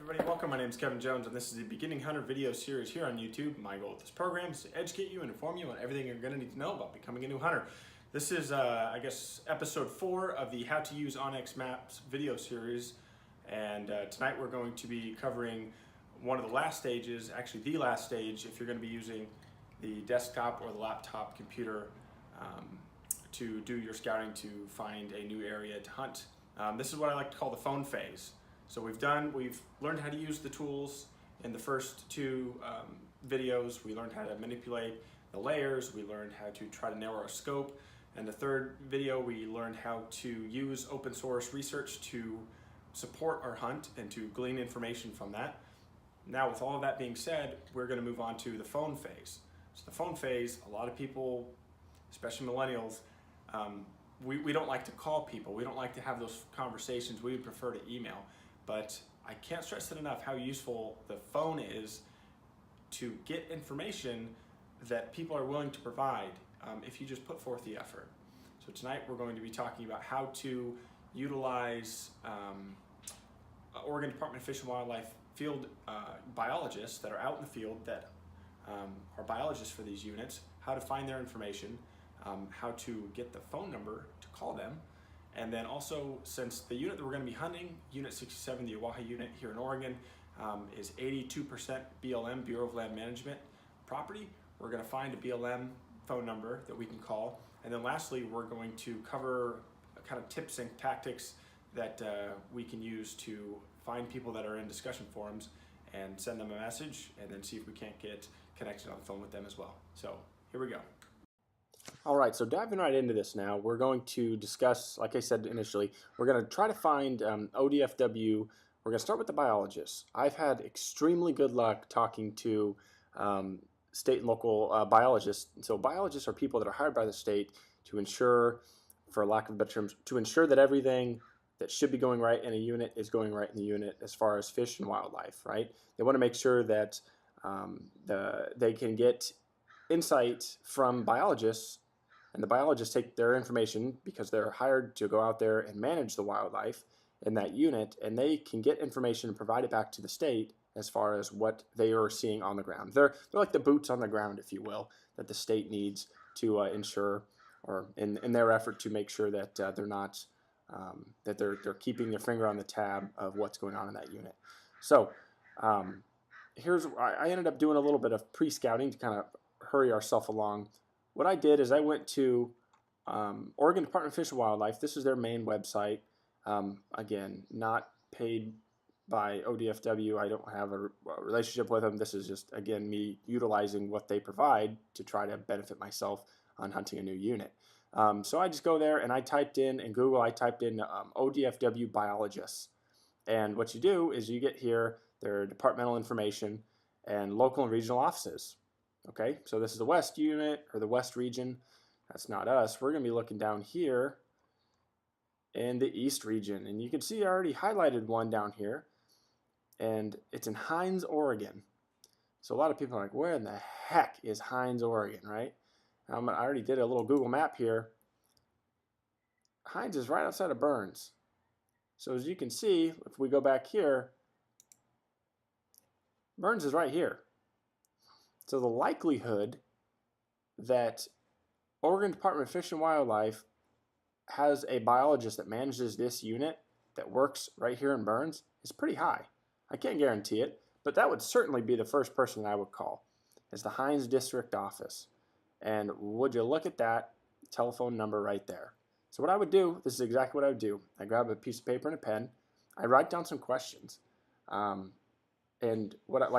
Everybody, welcome. My name is Kevin Jones, and this is the Beginning Hunter video series here on YouTube. My goal with this program is to educate you and inform you on everything you're going to need to know about becoming a new hunter. This is, I guess, episode 4 of the How to Use onX Maps video series, and tonight we're going to be covering one of the last stages, actually the last stage, if you're going to be using the desktop or the laptop computer to do your scouting to find a new area to hunt. This is what I like to call the phone phase. So we've learned how to use the tools in the first 2 videos. We learned how to manipulate the layers. We learned how to try to narrow our scope. And the 3rd video, we learned how to use open source research to support our hunt and to glean information from that. Now, with all of that being said, we're going to move on to the phone phase. So the phone phase, a lot of people, especially millennials, we don't like to call people. We don't like to have those conversations. We would prefer to email. But I can't stress it enough how useful the phone is to get information that people are willing to provide if you just put forth the effort. So tonight we're going to be talking about how to utilize Oregon Department of Fish and Wildlife field biologists that are out in the field that are biologists for these units, how to find their information, how to get the phone number to call them. And then also, since the unit that we're going to be hunting, Unit 67, the Oahu unit here in Oregon, is 82% BLM, Bureau of Land Management property, we're going to find a BLM phone number that we can call. And then lastly, we're going to cover kind of tips and tactics that we can use to find people that are in discussion forums and send them a message, and then see if we can't get connected on the phone with them as well. So here we go. All right, so diving right into this now, we're going to discuss, like I said initially, we're going to try to find ODfw. We're going to start with the biologists. I've had extremely good luck talking to state and local biologists. So biologists are people that are hired by the state to ensure, for lack of better terms, to ensure that everything that should be going right in a unit is going right in the unit as far as fish and wildlife, right? They want to make sure that they can get insight from biologists, and the biologists take their information because they're hired to go out there and manage the wildlife in that unit, and they can get information and provide it back to the state as far as what they are seeing on the ground. They're like the boots on the ground, if you will, that the state needs to ensure, or in their effort to make sure that they're not that they're keeping their finger on the tab of what's going on in that unit. So I ended up doing a little bit of pre-scouting to kind of hurry ourselves along. What I did is I went to Oregon Department of Fish and Wildlife. This is their main website. Again, not paid by ODfw. I don't have a relationship with them. This is just, again, me utilizing what they provide to try to benefit myself on hunting a new unit. So I just go there and I typed in Google, ODfw biologists. And what you do is you get here their departmental information and local and regional offices. Okay, so this is the West unit or the West region. That's not us. We're going to be looking down here in the East region. And you can see I already highlighted one down here. And it's in Hines, Oregon. So a lot of people are like, where in the heck is Hines, Oregon, right? I already did a little Google map here. Hines is right outside of Burns. So as you can see, if we go back here, Burns is right here. So the likelihood that Oregon Department of Fish and Wildlife has a biologist that manages this unit that works right here in Burns is pretty high. I can't guarantee it, but that would certainly be the first person I would call, is the Hines District Office. And would you look at that telephone number right there? So what I would do, this is exactly what I would do. I grab a piece of paper and a pen. I write down some questions. And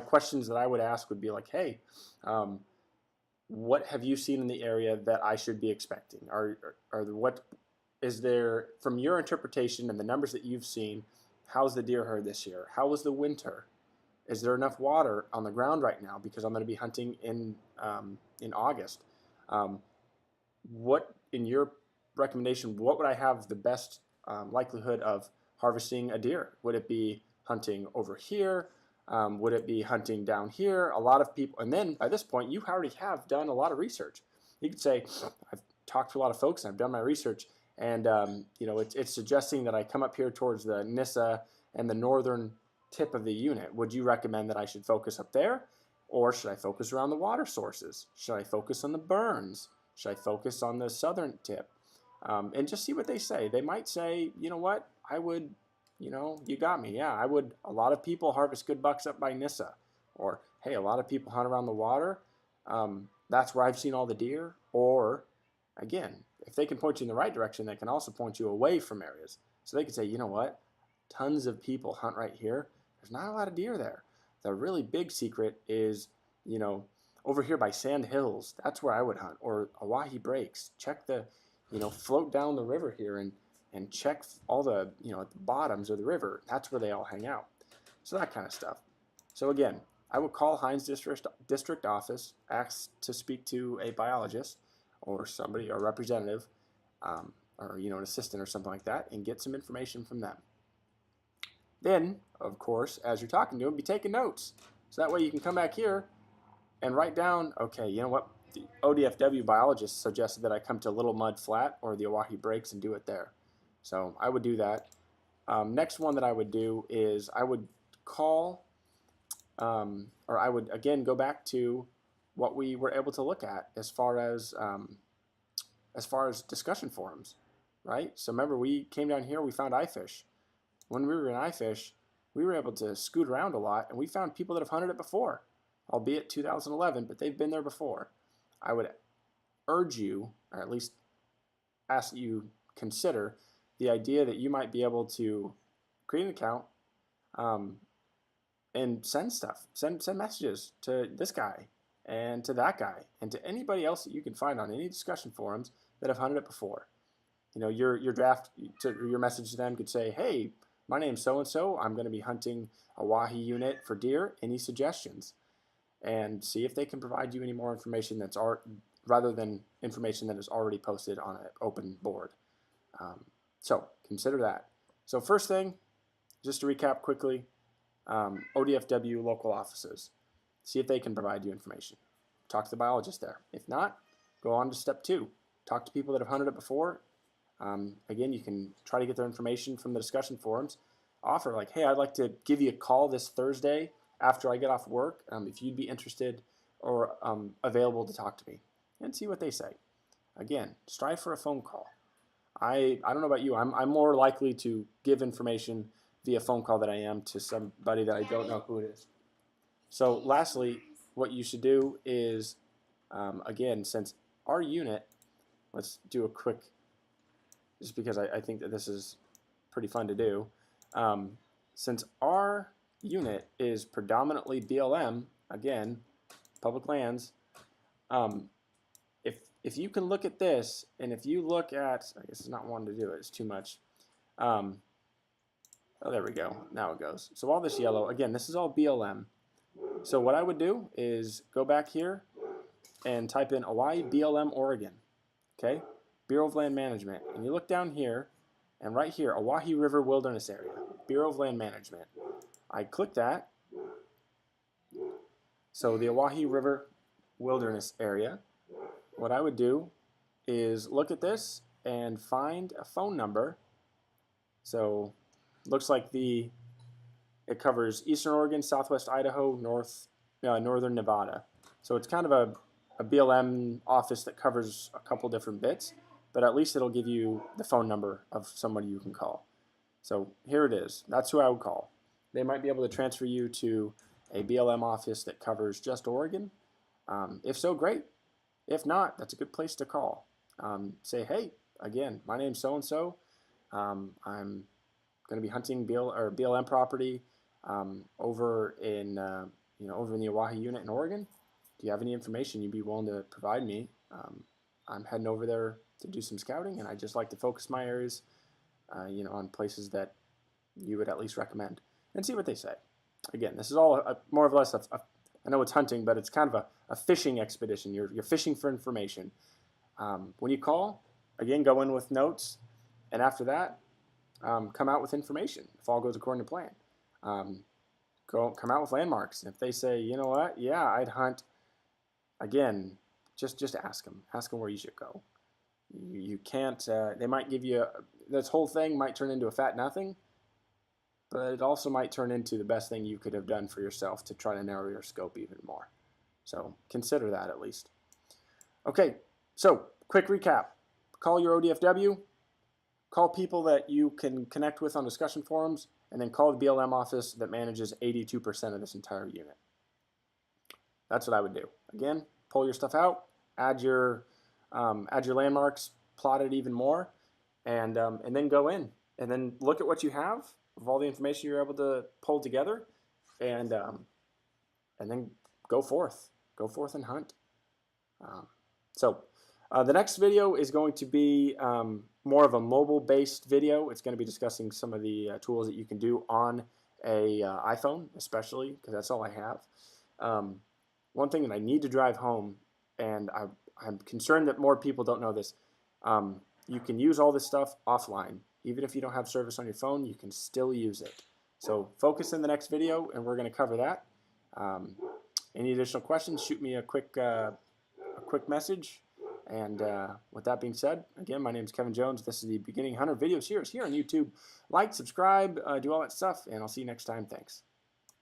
questions that I would ask would be like, hey, what have you seen in the area that I should be expecting? What is there, from your interpretation and the numbers that you've seen, how's the deer herd this year? How was the winter? Is there enough water on the ground right now? Because I'm going to be hunting in August. What, in your recommendation, what would I have the best likelihood of harvesting a deer? Would it be hunting over here? Would it be hunting down here? A lot of people, and then by this point, you already have done a lot of research. You could say, I've talked to a lot of folks and I've done my research, and it's suggesting that I come up here towards the Nissa and the northern tip of the unit. Would you recommend that I should focus up there? Or should I focus around the water sources? Should I focus on the burns? Should I focus on the southern tip? And just see what they say. They might say, you know what, I would, you got me. Yeah, I would. A lot of people harvest good bucks up by Nissa. Or, hey, a lot of people hunt around the water. That's where I've seen all the deer. Or, again, if they can point you in the right direction, they can also point you away from areas. So they could say, you know what, tons of people hunt right here. There's not a lot of deer there. The really big secret is, over here by Sand Hills. That's where I would hunt. Or Oahe Breaks. Check the, float down the river here and check all the, at the bottoms of the river. That's where they all hang out. So that kind of stuff. So again, I would call Hines District Office, ask to speak to a biologist or somebody, or a representative, or an assistant or something like that, and get some information from them. Then, of course, as you're talking to them, be taking notes. So that way you can come back here and write down, okay, you know what, the ODfw biologist suggested that I come to Little Mud Flat or the Oahe Breaks and do it there. So I would do that. Next one that I would do is I would call, or I would, again, go back to what we were able to look at as far as discussion forums, right? So remember, we came down here, we found iFish. When we were in iFish, we were able to scoot around a lot, and we found people that have hunted it before, albeit 2011, but they've been there before. I would urge you, or at least ask that you consider the idea that you might be able to create an account and send stuff, send messages to this guy and to that guy and to anybody else that you can find on any discussion forums that have hunted it before. Your draft, your message to them could say, hey, my name's so-and-so. I'm going to be hunting a Oahe unit for deer. Any suggestions? And see if they can provide you any more information rather than information that is already posted on an open board. So consider that. So first thing, just to recap quickly, ODfw local offices. See if they can provide you information. Talk to the biologist there. If not, go on to step 2. Talk to people that have hunted it before. Again, you can try to get their information from the discussion forums. Offer like, hey, I'd like to give you a call this Thursday after I get off work, if you'd be interested or available to talk to me, and see what they say. Again, strive for a phone call. I don't know about you. I'm more likely to give information via phone call than I am to somebody that I don't know who it is. So lastly, what you should do is, again, since our unit, let's do a quick, just because I think that this is pretty fun to do. Since our unit is predominantly BLM, again, public lands, if you can look at this, and if you look at, I guess it's not one to do it, it's too much. Oh, there we go. Now it goes. So all this yellow, again, this is all BLM. So what I would do is go back here and type in Hawaii BLM Oregon, okay? Bureau of Land Management. And you look down here, and right here, Oahe River Wilderness Area, Bureau of Land Management. I click that. So the Oahe River Wilderness Area, what I would do is look at this and find a phone number. So looks like it covers Eastern Oregon, Southwest Idaho, Northern Nevada. So it's kind of a BLM office that covers a couple different bits, but at least it'll give you the phone number of somebody you can call. So here it is. That's who I would call. They might be able to transfer you to a BLM office that covers just Oregon. If so, great. If not, that's a good place to call. Say, hey, again, my name's so-and-so. I'm going to be hunting BLM property over in the Oahe unit in Oregon. Do you have any information you'd be willing to provide me? I'm heading over there to do some scouting, and I'd just like to focus my areas, on places that you would at least recommend, and see what they say. Again, this is all more or less I know it's hunting, but it's kind of a fishing expedition. You're fishing for information. When you call, again, go in with notes, and after that, come out with information if all goes according to plan. Come out with landmarks. And if they say, you know what, yeah, I'd hunt, again, just ask them. Ask them where you should go. You can't, they might give you, this whole thing might turn into a fat nothing, but it also might turn into the best thing you could have done for yourself to try to narrow your scope even more. So consider that at least. Okay, so quick recap. Call your ODfw, call people that you can connect with on discussion forums, and then call the BLM office that manages 82% of this entire unit. That's what I would do. Again, pull your stuff out, add your landmarks, plot it even more, and then go in. And then look at what you have of all the information you're able to pull together, and then go forth and hunt. So the next video is going to be more of a mobile-based video. It's going to be discussing some of the tools that you can do on a iPhone, especially because that's all I have. One thing that I need to drive home, and I'm concerned that more people don't know this, you can use all this stuff offline. Even if you don't have service on your phone, you can still use it. So focus in the next video, and we're going to cover that. Any additional questions, shoot me a quick message. And with that being said, again, my name is Kevin Jones. This is the Beginning Hunter Video Series here on YouTube. Like, subscribe, do all that stuff, and I'll see you next time. Thanks.